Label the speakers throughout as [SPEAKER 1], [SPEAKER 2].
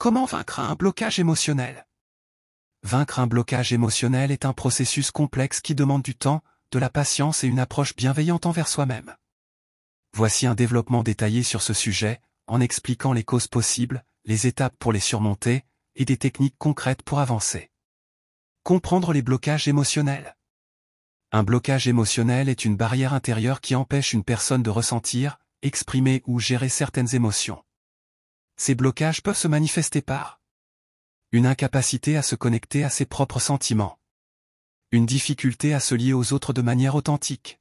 [SPEAKER 1] Comment vaincre un blocage émotionnel? Vaincre un blocage émotionnel est un processus complexe qui demande du temps, de la patience et une approche bienveillante envers soi-même. Voici un développement détaillé sur ce sujet, en expliquant les causes possibles, les étapes pour les surmonter, et des techniques concrètes pour avancer. Comprendre les blocages émotionnels. Un blocage émotionnel est une barrière intérieure qui empêche une personne de ressentir, exprimer ou gérer certaines émotions. Ces blocages peuvent se manifester par une incapacité à se connecter à ses propres sentiments, une difficulté à se lier aux autres de manière authentique,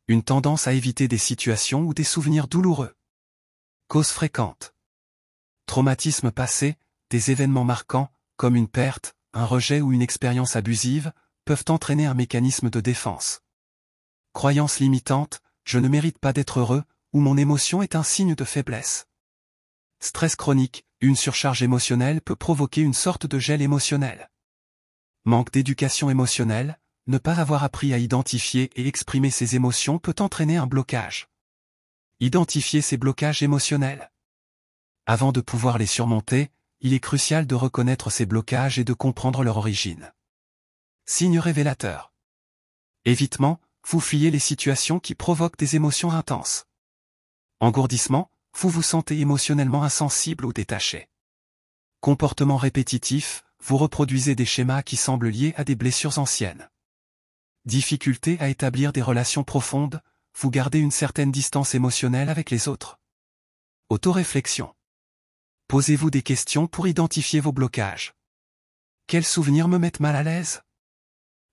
[SPEAKER 1] une tendance à éviter des situations ou des souvenirs douloureux. Causes fréquentes. Traumatisme passé, des événements marquants, comme une perte, un rejet ou une expérience abusive, peuvent entraîner un mécanisme de défense. Croyance limitante, je ne mérite pas d'être heureux, ou mon émotion est un signe de faiblesse. Stress chronique, une surcharge émotionnelle peut provoquer une sorte de gel émotionnel. Manque d'éducation émotionnelle, ne pas avoir appris à identifier et exprimer ses émotions peut entraîner un blocage. Identifier ces blocages émotionnels. Avant de pouvoir les surmonter, il est crucial de reconnaître ces blocages et de comprendre leur origine. Signes révélateurs. Évitement, vous fuyez les situations qui provoquent des émotions intenses. Engourdissement, vous vous sentez émotionnellement insensible ou détaché. Comportement répétitif, vous reproduisez des schémas qui semblent liés à des blessures anciennes. Difficulté à établir des relations profondes, vous gardez une certaine distance émotionnelle avec les autres. Autoréflexion. Posez-vous des questions pour identifier vos blocages. Quels souvenirs me mettent mal à l'aise?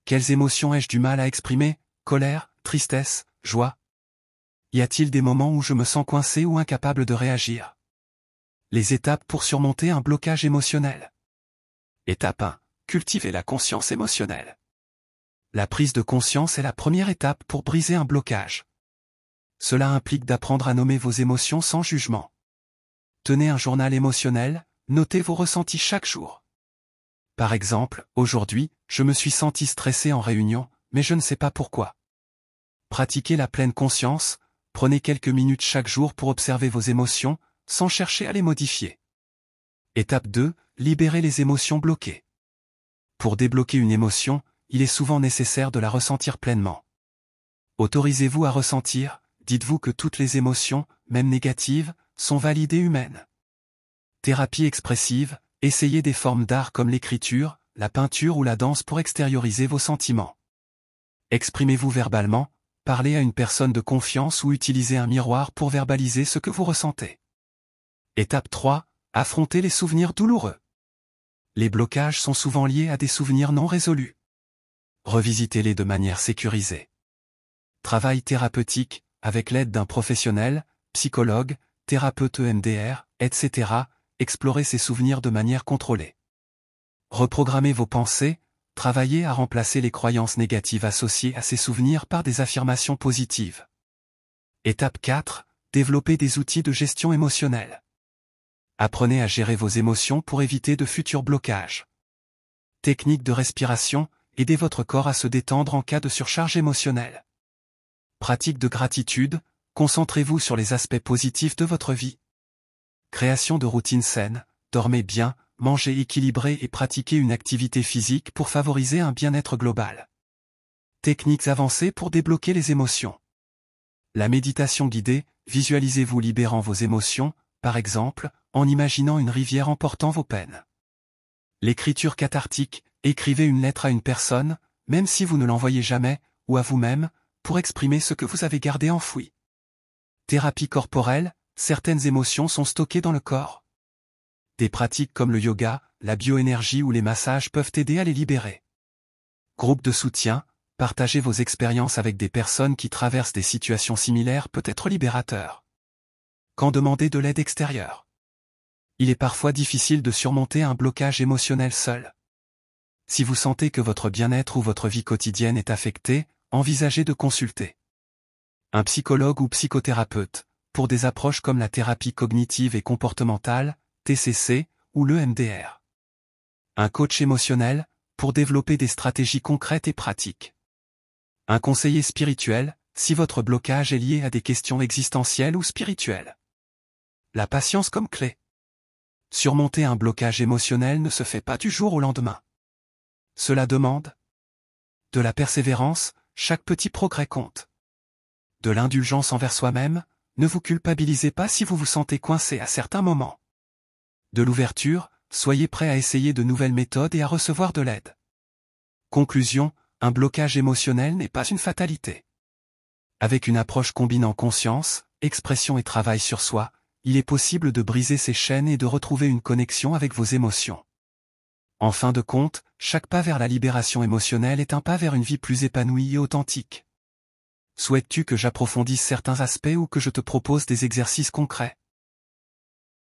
[SPEAKER 1] Quelles émotions ai-je du mal à exprimer? Colère, tristesse, joie? Y a-t-il des moments où je me sens coincé ou incapable de réagir? Les étapes pour surmonter un blocage émotionnel. Étape 1. Cultiver la conscience émotionnelle. La prise de conscience est la première étape pour briser un blocage. Cela implique d'apprendre à nommer vos émotions sans jugement. Tenez un journal émotionnel, notez vos ressentis chaque jour. Par exemple, aujourd'hui, je me suis senti stressé en réunion, mais je ne sais pas pourquoi. Pratiquez la pleine conscience, prenez quelques minutes chaque jour pour observer vos émotions, sans chercher à les modifier. Étape 2. Libérez les émotions bloquées. Pour débloquer une émotion, il est souvent nécessaire de la ressentir pleinement. Autorisez-vous à ressentir, dites-vous que toutes les émotions, même négatives, sont valides et humaines. Thérapie expressive, essayez des formes d'art comme l'écriture, la peinture ou la danse pour extérioriser vos sentiments. Exprimez-vous verbalement, parlez à une personne de confiance ou utilisez un miroir pour verbaliser ce que vous ressentez. Étape 3. Affrontez les souvenirs douloureux. Les blocages sont souvent liés à des souvenirs non résolus. Revisitez-les de manière sécurisée. Travail thérapeutique, avec l'aide d'un professionnel, psychologue, thérapeute EMDR, etc., explorez ces souvenirs de manière contrôlée. Reprogrammez vos pensées, travaillez à remplacer les croyances négatives associées à ces souvenirs par des affirmations positives. Étape 4. Développez des outils de gestion émotionnelle. Apprenez à gérer vos émotions pour éviter de futurs blocages. Technique de respiration, aidez votre corps à se détendre en cas de surcharge émotionnelle. Pratique de gratitude, concentrez-vous sur les aspects positifs de votre vie. Création de routines saines, dormez bien, mangez équilibré et pratiquez une activité physique pour favoriser un bien-être global. Techniques avancées pour débloquer les émotions. La méditation guidée, visualisez-vous libérant vos émotions, par exemple, en imaginant une rivière emportant vos peines. L'écriture cathartique, écrivez une lettre à une personne, même si vous ne l'envoyez jamais, ou à vous-même, pour exprimer ce que vous avez gardé enfoui. Thérapie corporelle, certaines émotions sont stockées dans le corps. Des pratiques comme le yoga, la bioénergie ou les massages peuvent aider à les libérer. Groupe de soutien, partager vos expériences avec des personnes qui traversent des situations similaires peut être libérateur. Quand demander de l'aide extérieure. Il est parfois difficile de surmonter un blocage émotionnel seul. Si vous sentez que votre bien-être ou votre vie quotidienne est affectée, envisagez de consulter un psychologue ou psychothérapeute, pour des approches comme la thérapie cognitive et comportementale, TCC, ou l'EMDR. Un coach émotionnel, pour développer des stratégies concrètes et pratiques. Un conseiller spirituel, si votre blocage est lié à des questions existentielles ou spirituelles. La patience comme clé. Surmonter un blocage émotionnel ne se fait pas du jour au lendemain. Cela demande de la persévérance, chaque petit progrès compte. De l'indulgence envers soi-même, ne vous culpabilisez pas si vous vous sentez coincé à certains moments. De l'ouverture, soyez prêt à essayer de nouvelles méthodes et à recevoir de l'aide. Conclusion, un blocage émotionnel n'est pas une fatalité. Avec une approche combinant conscience, expression et travail sur soi, il est possible de briser ces chaînes et de retrouver une connexion avec vos émotions. En fin de compte, chaque pas vers la libération émotionnelle est un pas vers une vie plus épanouie et authentique. Souhaites-tu que j'approfondisse certains aspects ou que je te propose des exercices concrets ?